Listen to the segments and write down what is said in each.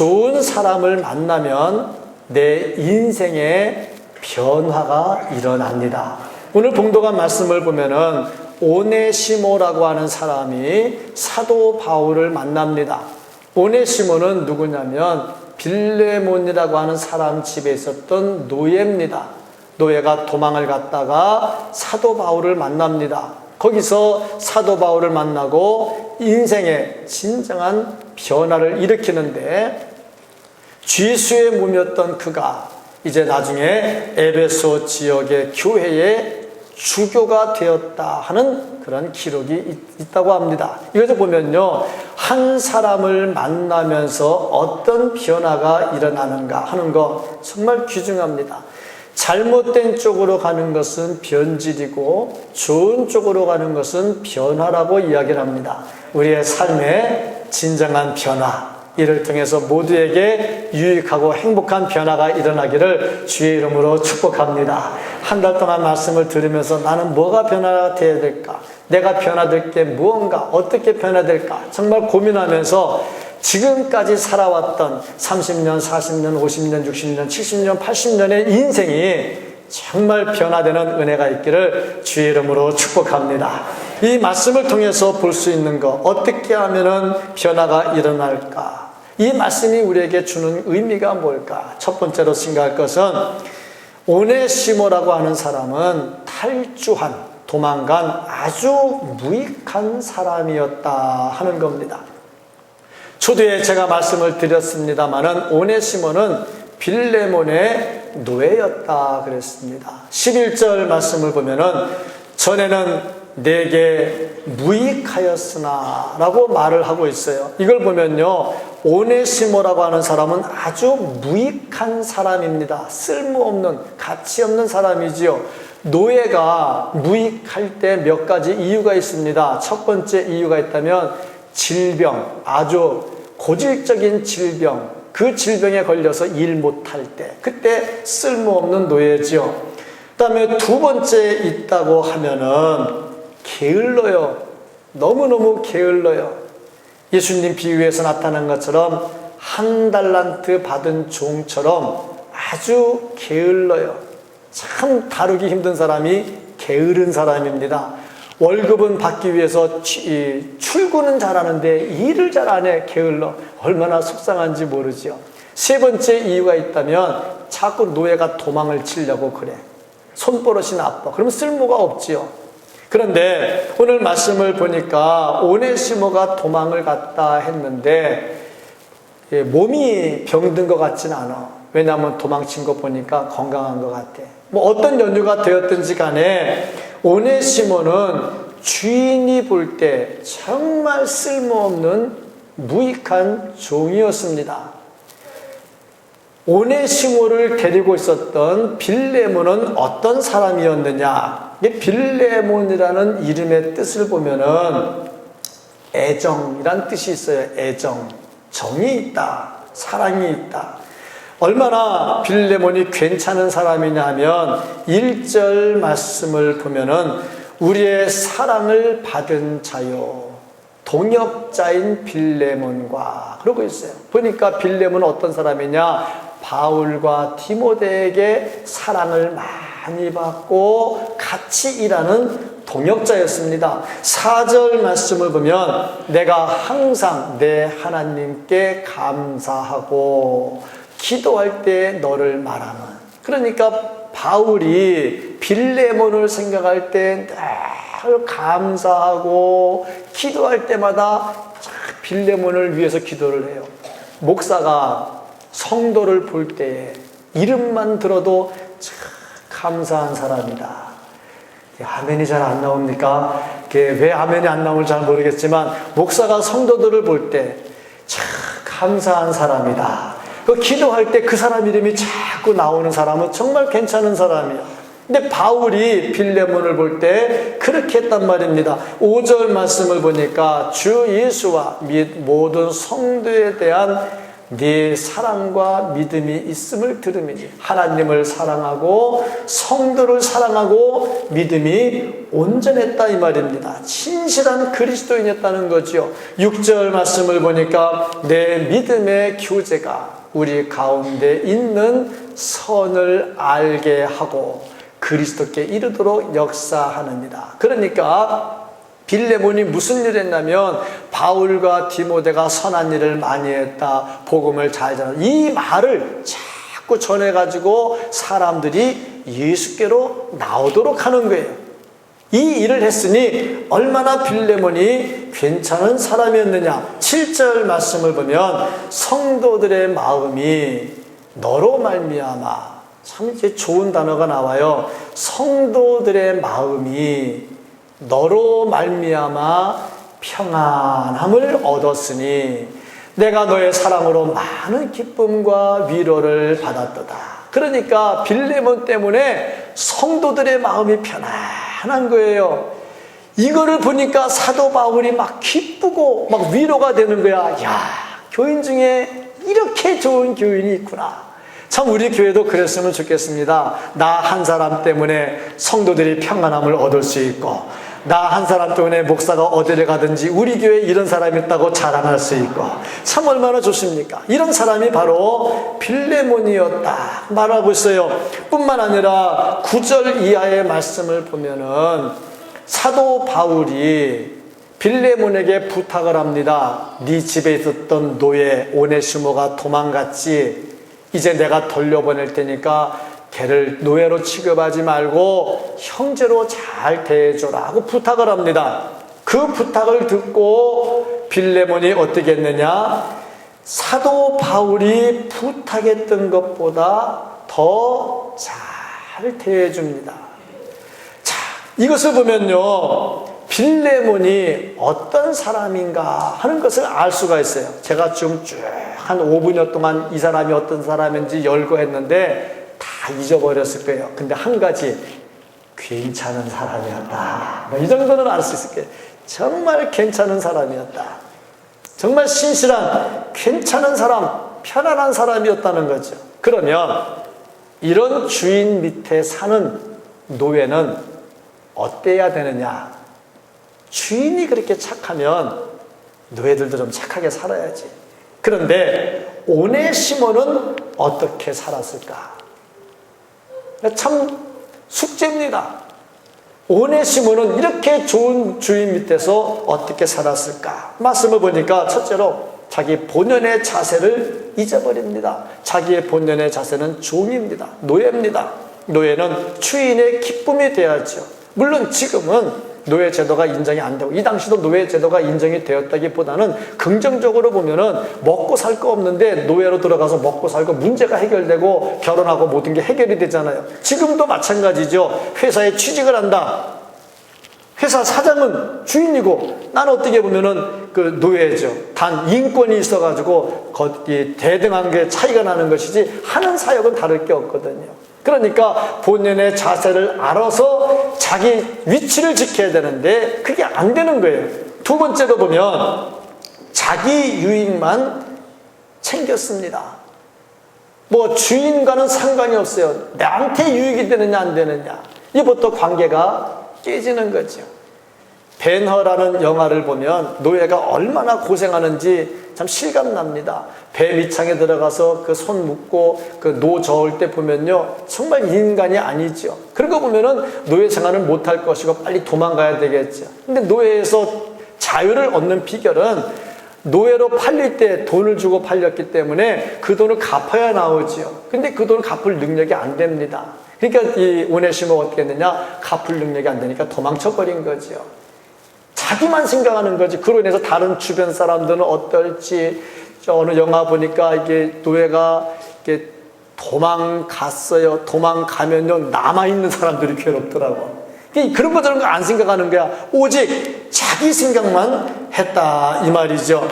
좋은 사람을 만나면 내 인생에 변화가 일어납니다. 오늘 봉독한 말씀을 보면은 오네시모라고 하는 사람이 사도 바울을 만납니다. 오네시모는 누구냐면 빌레몬이라고 하는 사람 집에 있었던 노예입니다. 노예가 도망을 갔다가 사도 바울을 만납니다. 거기서 사도 바울을 만나고 인생의 진정한 변화를 일으키는데, 쥐수의 몸이었던 그가 이제 나중에 에베소 지역의 교회의 주교가 되었다 하는 그런 기록이 있다고 합니다. 이것을 보면요, 한 사람을 만나면서 어떤 변화가 일어나는가 하는 거 정말 귀중합니다. 잘못된 쪽으로 가는 것은 변질이고 좋은 쪽으로 가는 것은 변화라고 이야기를 합니다. 우리의 삶의 진정한 변화, 이를 통해서 모두에게 유익하고 행복한 변화가 일어나기를 주의 이름으로 축복합니다. 한 달 동안 말씀을 들으면서 나는 뭐가 변화되어야 될까? 내가 변화될 게 무언가? 어떻게 변화될까? 정말 고민하면서 지금까지 살아왔던 30년, 40년, 50년, 60년, 70년, 80년의 인생이 정말 변화되는 은혜가 있기를 주의 이름으로 축복합니다. 이 말씀을 통해서 볼 수 있는 것, 어떻게 하면은 변화가 일어날까? 이 말씀이 우리에게 주는 의미가 뭘까? 첫 번째로 생각할 것은 오네시모라고 하는 사람은 탈주한, 도망간 아주 무익한 사람이었다 하는 겁니다. 초두에 제가 말씀을 드렸습니다마는 오네시모는 빌레몬의 노예였다 그랬습니다. 11절 말씀을 보면은 전에는 내게 무익하였으나 라고 말을 하고 있어요. 이걸 보면요, 오네시모라고 하는 사람은 아주 무익한 사람입니다. 쓸모없는, 가치 없는 사람이지요. 노예가 무익할 때 몇 가지 이유가 있습니다. 첫 번째 이유가 있다면 질병, 아주 고질적인 질병, 그 질병에 걸려서 일 못할 때, 그때 쓸모없는 노예지요. 그 다음에 두 번째 있다고 하면은 게을러요. 너무너무 게을러요. 예수님 비유에서 나타난 것처럼 한 달란트 받은 종처럼 아주 게을러요. 참 다루기 힘든 사람이 게으른 사람입니다. 월급은 받기 위해서 출근은 잘하는데 일을 잘 안 해. 게을러. 얼마나 속상한지 모르죠. 세 번째 이유가 있다면 자꾸 노예가 도망을 치려고 그래. 손버릇이 나빠. 그러면 쓸모가 없지요. 그런데 오늘 말씀을 보니까 오네시모가 도망을 갔다 했는데 몸이 병든 것 같진 않아. 왜냐하면 도망친 거 보니까 건강한 것 같아. 뭐 어떤 연유가 되었든지 간에 오네시모는 주인이 볼 때 정말 쓸모없는 무익한 종이었습니다. 오네시모를 데리고 있었던 빌레몬은 어떤 사람이었느냐? 빌레몬이라는 이름의 뜻을 보면은 애정이란 뜻이 있어요. 애정, 정이 있다, 사랑이 있다. 얼마나 빌레몬이 괜찮은 사람이냐 하면 1절 말씀을 보면은 우리의 사랑을 받은 자요, 동역자인 빌레몬과 그러고 있어요. 보니까 빌레몬은 어떤 사람이냐? 바울과 디모데에게 사랑을 많이 받고 같이 일하는 동역자였습니다. 4절 말씀을 보면 내가 항상 내 하나님께 감사하고 기도할 때 너를 말하는, 그러니까 바울이 빌레몬을 생각할 때 늘 감사하고 기도할 때마다 빌레몬을 위해서 기도를 해요. 목사가 성도를 볼 때에 이름만 들어도 참 감사한 사람이다. 아멘이 잘 안 나옵니까? 왜 아멘이 안 나오는지 잘 모르겠지만 목사가 성도들을 볼 때 참 감사한 사람이다. 그 기도할 때 그 사람 이름이 자꾸 나오는 사람은 정말 괜찮은 사람이야. 근데 바울이 빌레몬을 볼 때 그렇게 했단 말입니다. 5절 말씀을 보니까 주 예수와 및 모든 성도에 대한 네 사랑과 믿음이 있음을 들음이니. 하나님을 사랑하고 성도를 사랑하고 믿음이 온전했다 이 말입니다. 진실한 그리스도인이었다는 거죠. 6절 말씀을 보니까 내 믿음의 교제가 우리 가운데 있는 선을 알게 하고 그리스도께 이르도록 역사하느니라. 그러니까 빌레몬이 무슨 일을 했냐면 바울과 디모데가 선한 일을 많이 했다. 복음을 잘 전한다. 이 말을 자꾸 전해가지고 사람들이 예수께로 나오도록 하는 거예요. 이 일을 했으니 얼마나 빌레몬이 괜찮은 사람이었느냐. 7절 말씀을 보면 성도들의 마음이 너로 말미암아, 참 이제 좋은 단어가 나와요. 성도들의 마음이 너로 말미암아 평안함을 얻었으니 내가 너의 사랑으로 많은 기쁨과 위로를 받았도다. 그러니까 빌레몬 때문에 성도들의 마음이 편안한 거예요. 이거를 보니까 사도 바울이 막 기쁘고 막 위로가 되는 거야. 야, 교인 중에 이렇게 좋은 교인이 있구나. 참 우리 교회도 그랬으면 좋겠습니다. 나 한 사람 때문에 성도들이 평안함을 얻을 수 있고, 나 한 사람 때문에 목사가 어디를 가든지 우리 교회에 이런 사람이 있다고 자랑할 수 있고, 참 얼마나 좋습니까? 이런 사람이 바로 빌레몬이었다 말하고 있어요. 뿐만 아니라 9절 이하의 말씀을 보면은 사도 바울이 빌레몬에게 부탁을 합니다. 네 집에 있었던 노예 오네시모가 도망갔지. 이제 내가 돌려보낼 테니까 걔를 노예로 취급하지 말고 형제로 잘 대해줘라 하고 부탁을 합니다. 그 부탁을 듣고 빌레몬이 어떻게 했느냐? 사도 바울이 부탁했던 것보다 더 잘 대해줍니다. 자, 이것을 보면요, 빌레몬이 어떤 사람인가 하는 것을 알 수가 있어요. 제가 지금 쭉 한 5분여 동안 이 사람이 어떤 사람인지 열거했는데 다 잊어버렸을 거예요. 근데 한 가지, 괜찮은 사람이었다. 이 정도는 알 수 있을 거예요. 정말 괜찮은 사람이었다. 정말 신실한 괜찮은 사람, 편안한 사람이었다는 거죠. 그러면 이런 주인 밑에 사는 노예는 어때야 되느냐? 주인이 그렇게 착하면 노예들도 좀 착하게 살아야지. 그런데 오네시모는 어떻게 살았을까? 참 숙제입니다. 오네시모는 이렇게 좋은 주인 밑에서 어떻게 살았을까? 말씀을 보니까 첫째로 자기 본연의 자세를 잊어버립니다. 자기의 본연의 자세는 종입니다. 노예입니다. 노예는 주인의 기쁨이 돼야죠. 물론 지금은 노예 제도가 인정이 안 되고, 이 당시도 노예 제도가 인정이 되었다기보다는 긍정적으로 보면은 먹고 살 거 없는데 노예로 들어가서 먹고 살고 문제가 해결되고 결혼하고 모든 게 해결이 되잖아요. 지금도 마찬가지죠. 회사에 취직을 한다. 회사 사장은 주인이고 나는 어떻게 보면은 그 노예죠. 단 인권이 있어가지고 거기 대등한 게 차이가 나는 것이지 하는 사역은 다를 게 없거든요. 그러니까 본연의 자세를 알아서 자기 위치를 지켜야 되는데 그게 안 되는 거예요. 두 번째로 보면 자기 유익만 챙겼습니다. 뭐 주인과는 상관이 없어요. 나한테 유익이 되느냐 안 되느냐, 이부터 관계가 깨지는 거죠. 벤허라는 영화를 보면 노예가 얼마나 고생하는지 참 실감납니다. 배 밑창에 들어가서 그 손 묶고 그 노 저을 때 보면요, 정말 인간이 아니죠. 그런 거 보면은 노예 생활을 못할 것이고 빨리 도망가야 되겠죠. 근데 노예에서 자유를 얻는 비결은 노예로 팔릴 때 돈을 주고 팔렸기 때문에 그 돈을 갚아야 나오죠. 근데 그 돈을 갚을 능력이 안 됩니다. 그러니까 이 오네시모가 어떻게 했느냐? 갚을 능력이 안 되니까 도망쳐버린 거죠. 자기만 생각하는 거지. 그로 인해서 다른 주변 사람들은 어떨지. 어느 영화 보니까 이게 노예가 이게 도망갔어요. 도망가면요, 남아있는 사람들이 괴롭더라고. 그런 거 저런 거 안 생각하는 거야. 오직 자기 생각만 했다 이 말이죠.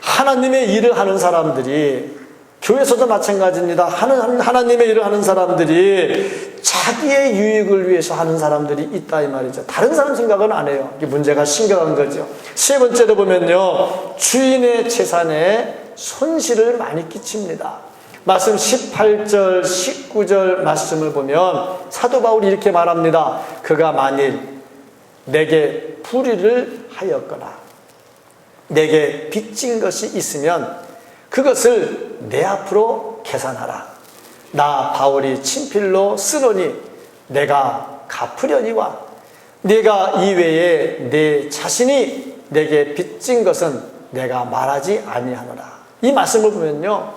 하나님의 일을 하는 사람들이, 교회에서도 마찬가지입니다. 하나님의 일을 하는 사람들이 자기의 유익을 위해서 하는 사람들이 있다 이 말이죠. 다른 사람 생각은 안 해요. 이게 문제가 심각한 거죠. 세 번째로 보면요, 주인의 재산에 손실을 많이 끼칩니다. 말씀 18절, 19절 말씀을 보면 사도 바울이 이렇게 말합니다. 그가 만일 내게 불의를 하였거나 내게 빚진 것이 있으면 그것을 내 앞으로 계산하라. 나 바울이 친필로 쓰노니 내가 갚으려니와 네가 이외에 내 자신이 내게 빚진 것은 내가 말하지 아니하노라. 이 말씀을 보면요,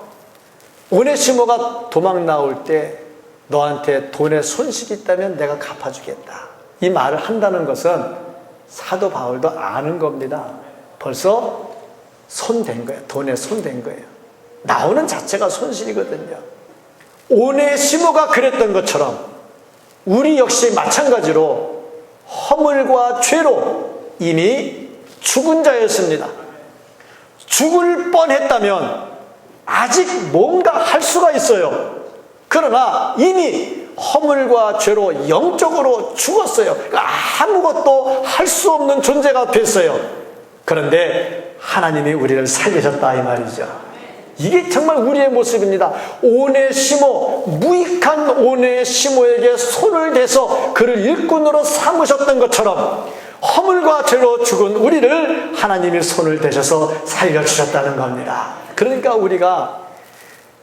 오네시모가 도망 나올 때 너한테 돈에 손실이 있다면 내가 갚아주겠다. 이 말을 한다는 것은 사도 바울도 아는 겁니다. 벌써 손댄 거예요. 돈에 손댄 거예요. 나오는 자체가 손실이거든요. 오네시모가 그랬던 것처럼 우리 역시 마찬가지로 허물과 죄로 이미 죽은 자였습니다. 죽을 뻔했다면 아직 뭔가 할 수가 있어요. 그러나 이미 허물과 죄로 영적으로 죽었어요. 아무것도 할 수 없는 존재가 됐어요. 그런데 하나님이 우리를 살리셨다 이 말이죠. 이게 정말 우리의 모습입니다. 오네시모, 무익한 오네시모에게 손을 대서 그를 일꾼으로 삼으셨던 것처럼 허물과 죄로 죽은 우리를 하나님이 손을 대셔서 살려주셨다는 겁니다. 그러니까 우리가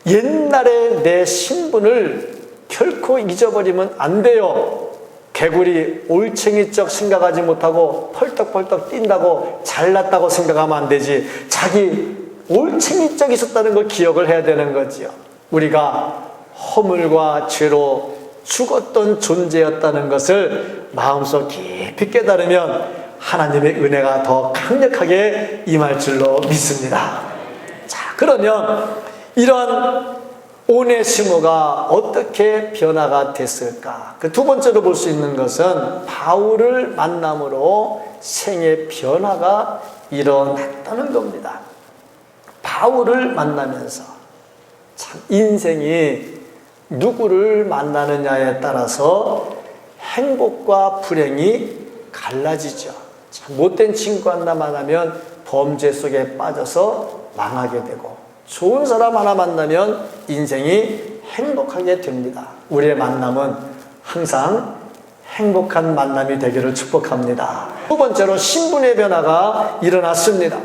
옛날에 내 신분을 결코 잊어버리면 안 돼요. 개구리 올챙이적 생각하지 못하고 펄떡펄떡 뛴다고 잘났다고 생각하면 안 되지. 자기 올챙이적 있었다는 걸 기억을 해야 되는 거지요. 우리가 허물과 죄로 죽었던 존재였다는 것을 마음속 깊이 깨달으면 하나님의 은혜가 더 강력하게 임할 줄로 믿습니다. 자, 그러면 이런 오네시모가 어떻게 변화가 됐을까? 그 두 번째로 볼 수 있는 것은 바울을 만남으로 생의 변화가 일어났다는 겁니다. 바울을 만나면서 참 인생이 누구를 만나느냐에 따라서 행복과 불행이 갈라지죠. 참 못된 친구 하나 만나면 범죄 속에 빠져서 망하게 되고, 좋은 사람 하나 만나면 인생이 행복하게 됩니다. 우리의 만남은 항상 행복한 만남이 되기를 축복합니다. 두 번째로 신분의 변화가 일어났습니다.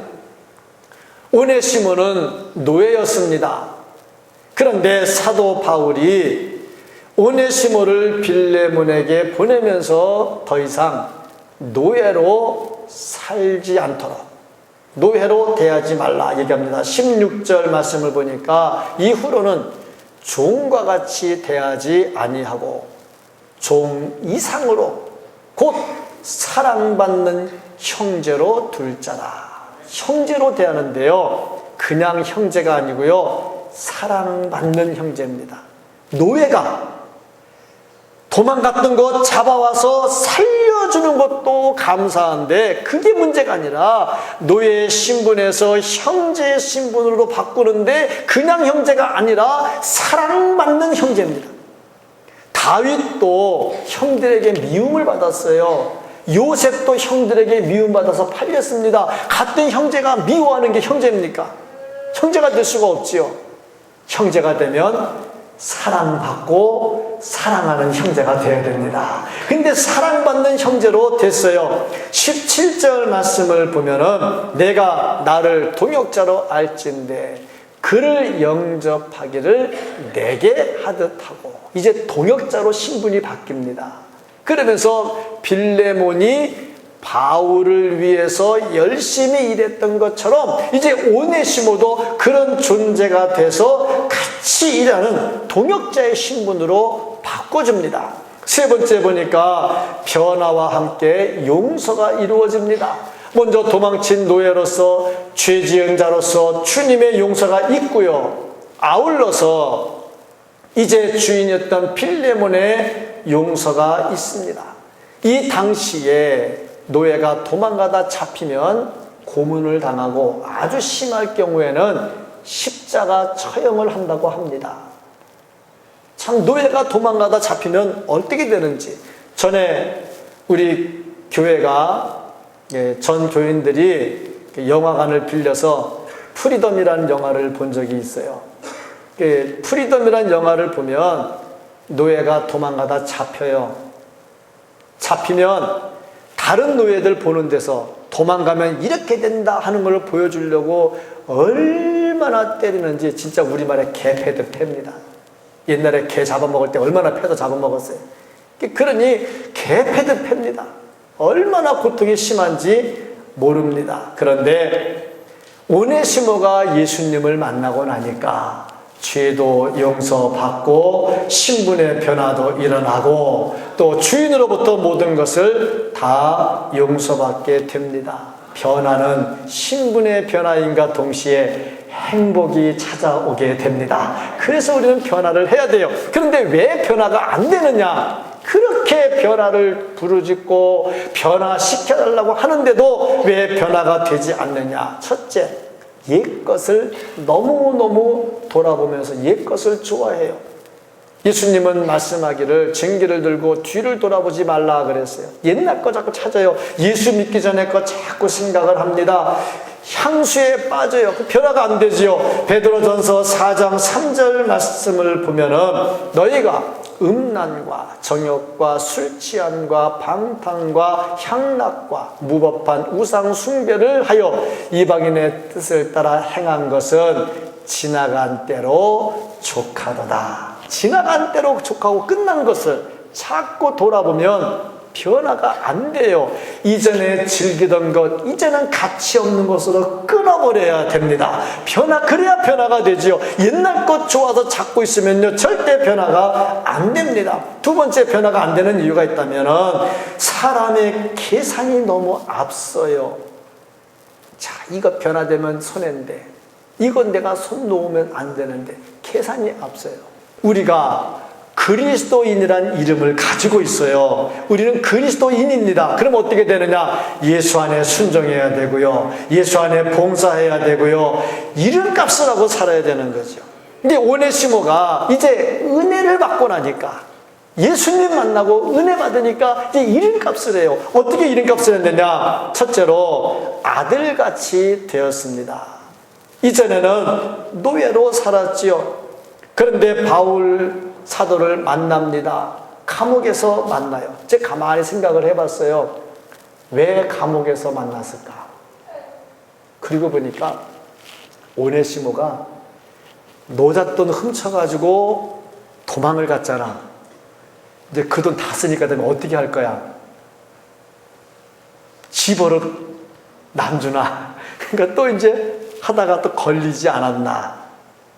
오네시모는 노예였습니다. 그런데 사도 바울이 오네시모를 빌레몬에게 보내면서 더 이상 노예로 살지 않도록, 노예로 대하지 말라 얘기합니다. 16절 말씀을 보니까 이후로는 종과 같이 대하지 아니하고 종 이상으로 곧 사랑받는 형제로 둘 자라. 형제로 대하는데요, 그냥 형제가 아니고요, 사랑받는 형제입니다. 노예가 도망갔던 것 잡아와서 살려주는 것도 감사한데 그게 문제가 아니라 노예의 신분에서 형제의 신분으로 바꾸는데 그냥 형제가 아니라 사랑받는 형제입니다. 다윗도 형들에게 미움을 받았어요. 요셉도 형들에게 미움받아서 팔렸습니다. 같은 형제가 미워하는 게 형제입니까? 형제가 될 수가 없지요. 형제가 되면 사랑받고 사랑하는 형제가 되어야 됩니다. 근데 사랑받는 형제로 됐어요. 17절 말씀을 보면은 내가 나를 동역자로 알진대 그를 영접하기를 내게 하듯 하고, 이제 동역자로 신분이 바뀝니다. 그러면서 빌레몬이 바울을 위해서 열심히 일했던 것처럼 이제 오네시모도 그런 존재가 돼서 같이 일하는 동역자의 신분으로 바꿔줍니다. 세 번째 보니까 변화와 함께 용서가 이루어집니다. 먼저 도망친 노예로서, 죄 지은 자로서 주님의 용서가 있고요, 아울러서 이제 주인이었던 빌레몬의 용서가 있습니다. 이 당시에 노예가 도망가다 잡히면 고문을 당하고 아주 심할 경우에는 십자가 처형을 한다고 합니다. 참 노예가 도망가다 잡히면 어떻게 되는지, 전에 우리 교회가 전 교인들이 영화관을 빌려서 프리덤이라는 영화를 본 적이 있어요. 프리덤이라는 영화를 보면 노예가 도망가다 잡혀요. 잡히면 다른 노예들 보는 데서 도망가면 이렇게 된다 하는 걸 보여주려고 얼마나 때리는지 진짜 우리말에 개 패듯 팹니다. 옛날에 개 잡아먹을 때 얼마나 패도 잡아먹었어요. 그러니 개 패듯 팹니다. 얼마나 고통이 심한지 모릅니다. 그런데 오네시모가 예수님을 만나고 나니까 죄도 용서받고 신분의 변화도 일어나고 또 주인으로부터 모든 것을 다 용서받게 됩니다. 변화는 신분의 변화인가 동시에 행복이 찾아오게 됩니다. 그래서 우리는 변화를 해야 돼요. 그런데 왜 변화가 안 되느냐? 그렇게 변화를 부르짖고 변화시켜달라고 하는데도 왜 변화가 되지 않느냐? 첫째, 옛것을 너무너무 돌아보면서 옛것을 좋아해요. 예수님은 말씀하기를 증기를 들고 뒤를 돌아보지 말라 그랬어요. 옛날 거 자꾸 찾아요. 예수 믿기 전에 거 자꾸 생각을 합니다. 향수에 빠져요. 변화가 안 되지요. 베드로전서 4장 3절 말씀을 보면은 너희가 음란과 정욕과 술 취함과 방탕과 향락과 무법한 우상 숭배를 하여 이방인의 뜻을 따라 행한 것은 지나간 때로 족하도다. 지나간 때로 족하고 끝난 것을 자꾸 돌아보면 변화가 안 돼요. 이전에 즐기던 것, 이제는 가치 없는 것으로 끊어버려야 됩니다. 그래야 변화가 되지요. 옛날 것 좋아서 찾고 있으면요, 절대 변화가 안 됩니다. 두 번째 변화가 안 되는 이유가 있다면 사람의 계산이 너무 앞서요. 자, 이거 변화되면 손해인데, 이건 내가 손 놓으면 안 되는데, 계산이 앞서요. 우리가 그리스도인이란 이름을 가지고 있어요. 우리는 그리스도인입니다. 그럼 어떻게 되느냐? 예수 안에 순종해야 되고요. 예수 안에 봉사해야 되고요. 이름값을 하고 살아야 되는 거죠. 근데 오네시모가 이제 은혜를 받고 나니까, 예수님 만나고 은혜 받으니까 이제 이름값을 해요. 어떻게 이름값을 했느냐? 첫째로 아들같이 되었습니다. 이전에는 노예로 살았지요. 그런데 바울 사도를 만납니다. 감옥에서 만나요. 제가 가만히 생각을 해봤어요. 왜 감옥에서 만났을까? 그리고 보니까 오네시모가 노잣돈 훔쳐가지고 도망을 갔잖아. 이제 그 돈 다 쓰니까 되면 어떻게 할 거야? 집어로 남주나. 그러니까 또 이제 하다가 또 걸리지 않았나.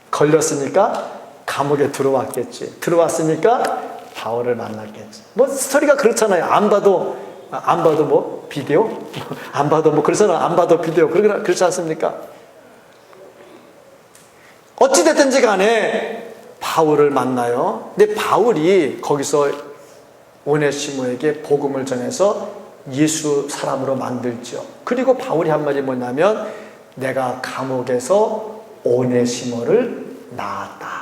걸렸으니까 감옥에 들어왔겠지. 들어왔으니까 바울을 만났겠지. 뭐 스토리가 그렇잖아요. 안 봐도 뭐 비디오? 안 봐도 뭐 그러잖아. 안 봐도 비디오. 그렇지 않습니까? 어찌됐든지 간에 바울을 만나요. 근데 바울이 거기서 오네시모에게 복음을 전해서 예수 사람으로 만들죠. 그리고 바울이 한 말이 뭐냐면 내가 감옥에서 오네시모를 낳았다.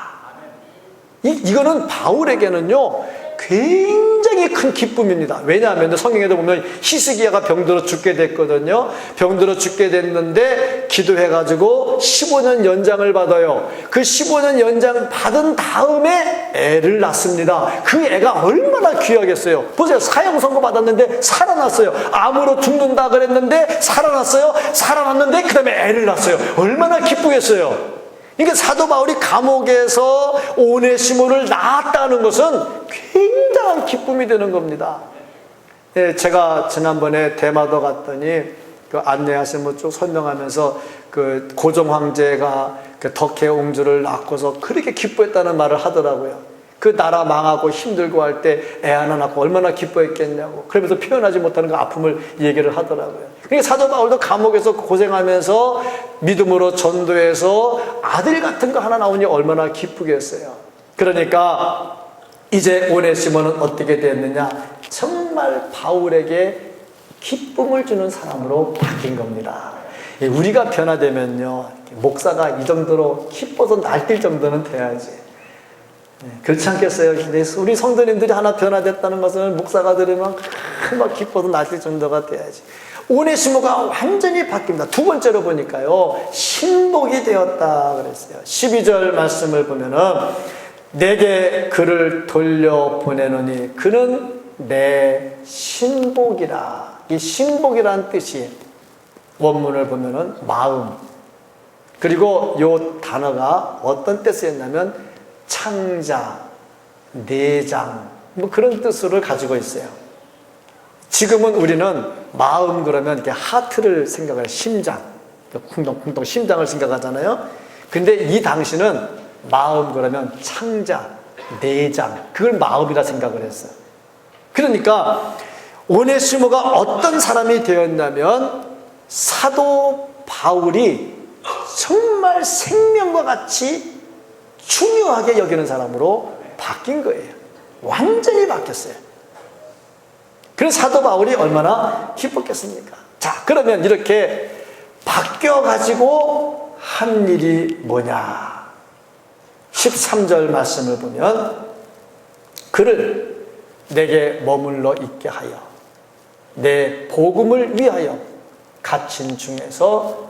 이거는 바울에게는요 굉장히 큰 기쁨입니다. 왜냐하면 성경에도 보면 히스기야가 병들어 죽게 됐거든요. 병들어 죽게 됐는데 기도해가지고 15년 연장을 받아요. 그 15년 연장 받은 다음에 애를 낳습니다. 그 애가 얼마나 귀하겠어요. 보세요. 사형 선고 받았는데 살아났어요. 암으로 죽는다 그랬는데 살아났어요. 살아났는데 그 다음에 애를 낳았어요. 얼마나 기쁘겠어요. 그러니까 사도 바울이 감옥에서 오네시모를 낳았다는 것은 굉장한 기쁨이 되는 겁니다. 예, 제가 지난번에 대마도 갔더니 그 안내하신 분 쭉 설명하면서 그 고종 황제가 그 덕혜 옹주를 낳고서 그렇게 기뻐했다는 말을 하더라고요. 그 나라 망하고 힘들고 할 때 애 하나 낳고 얼마나 기뻐했겠냐고. 그러면서 표현하지 못하는 그 아픔을 얘기를 하더라고요. 그러니까 사도 바울도 감옥에서 고생하면서 믿음으로 전도해서 아들 같은 거 하나 나오니 얼마나 기쁘겠어요. 그러니까 이제 오네시모는 어떻게 됐느냐? 정말 바울에게 기쁨을 주는 사람으로 바뀐 겁니다. 우리가 변화되면요, 목사가 이 정도로 기뻐서 날뛸 정도는 돼야지. 그렇지 않겠어요? 우리 성도님들이 하나 변화됐다는 것을 목사가 들으면 막 기뻐서 날뛸 정도가 돼야지. 오네시모가 완전히 바뀝니다. 두 번째로 보니까요, 신복이 되었다 그랬어요. 12절 말씀을 보면은 내게 그를 돌려보내노니 그는 내 신복이라. 이 신복이라는 뜻이 원문을 보면은 마음, 그리고 이 단어가 어떤 뜻이었냐면 창자, 내장, 뭐 그런 뜻을 가지고 있어요. 지금은 우리는 마음 그러면 이렇게 하트를 생각해요. 심장, 쿵덩쿵덩 심장을 생각하잖아요. 근데 이 당시는 마음 그러면 창자, 내장, 그걸 마음이라 생각을 했어요. 그러니까 오네시모가 어떤 사람이 되었냐면 사도 바울이 정말 생명과 같이 중요하게 여기는 사람으로 바뀐 거예요. 완전히 바뀌었어요. 그래서 사도 바울이 얼마나 기뻤겠습니까? 자, 그러면 이렇게 바뀌어가지고 한 일이 뭐냐? 13절 말씀을 보면 그를 내게 머물러 있게 하여 내 복음을 위하여 갇힌 중에서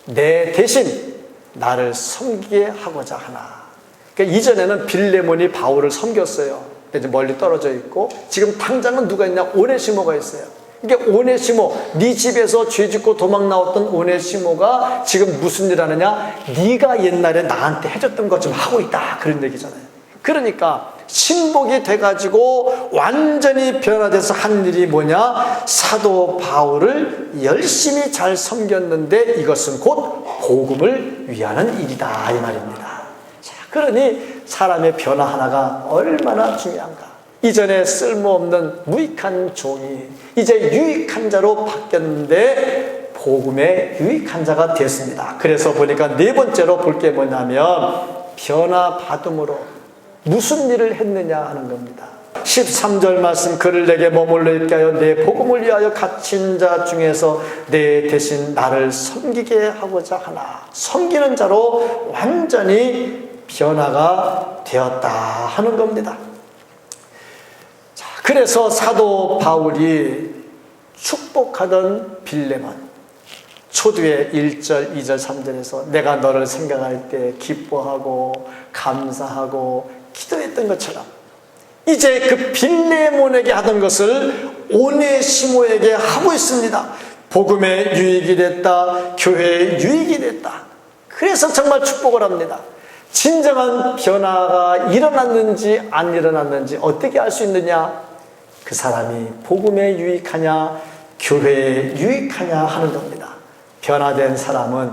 내 대신 나를 섬기게 하고자 하나. 그러니까 이전에는 빌레몬이 바울을 섬겼어요. 이제 멀리 떨어져 있고, 지금 당장은 누가 있냐? 오네시모가 있어요. 그러니까 오네시모, 네 집에서 죄 짓고 도망 나왔던 오네시모가 지금 무슨 일 하느냐? 네가 옛날에 나한테 해줬던 것 좀 하고 있다, 그런 얘기잖아요. 그러니까 신복이 돼가지고 완전히 변화돼서 한 일이 뭐냐? 사도 바울을 열심히 잘 섬겼는데 이것은 곧 복음을 위하는 일이다, 이 말입니다. 자, 그러니 사람의 변화 하나가 얼마나 중요한가. 이전에 쓸모없는 무익한 종이 이제 유익한 자로 바뀌었는데 복음의 유익한 자가 됐습니다. 그래서 보니까 네 번째로 볼 게 뭐냐면 변화받음으로 무슨 일을 했느냐 하는 겁니다. 13절 말씀, 그를 내게 머물러 있게 하여 내 복음을 위하여 갇힌 자 중에서 내 대신 나를 섬기게 하고자 하나. 섬기는 자로 완전히 변화가 되었다 하는 겁니다. 자, 그래서 사도 바울이 축복하던 빌레몬, 초두에 1절, 2절, 3절에서 내가 너를 생각할 때 기뻐하고 감사하고 기도했던 것처럼 이제 그 빌레몬에게 하던 것을 오네시모에게 하고 있습니다. 복음의 유익이 됐다, 교회의 유익이 됐다. 그래서 정말 축복을 합니다. 진정한 변화가 일어났는지 안 일어났는지 어떻게 알 수 있느냐? 그 사람이 복음에 유익하냐 교회에 유익하냐 하는 겁니다. 변화된 사람은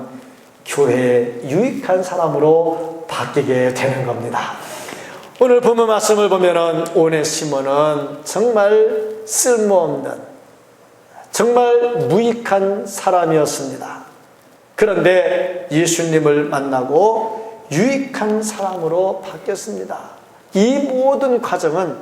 교회에 유익한 사람으로 바뀌게 되는 겁니다. 오늘 본문 말씀을 보면은 오네시모는 정말 쓸모없는, 정말 무익한 사람이었습니다. 그런데 예수님을 만나고 유익한 사람으로 바뀌었습니다. 이 모든 과정은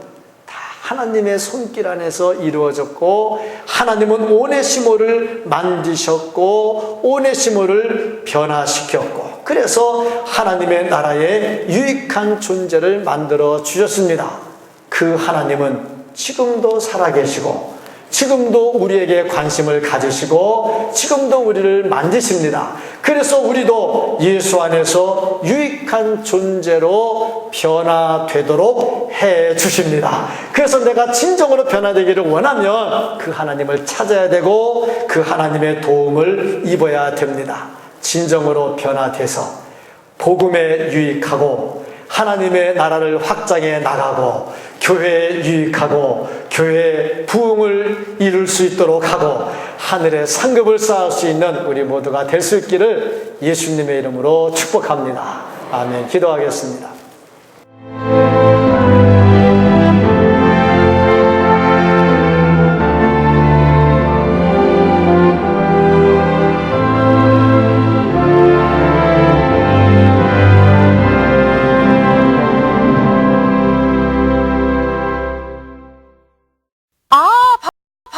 다 하나님의 손길 안에서 이루어졌고, 하나님은 오네시모를 만지셨고 오네시모를 변화시켰고, 그래서 하나님의 나라에 유익한 존재를 만들어 주셨습니다. 그 하나님은 지금도 살아계시고 지금도 우리에게 관심을 가지시고 지금도 우리를 만지십니다. 그래서 우리도 예수 안에서 유익한 존재로 변화되도록 해 주십니다. 그래서 내가 진정으로 변화되기를 원하면 그 하나님을 찾아야 되고 그 하나님의 도움을 입어야 됩니다. 진정으로 변화돼서 복음에 유익하고 하나님의 나라를 확장해 나가고 교회에 유익하고 교회의 부흥을 이룰 수 있도록 하고 하늘의 상급을 쌓을 수 있는 우리 모두가 될 수 있기를 예수님의 이름으로 축복합니다. 아멘. 기도하겠습니다.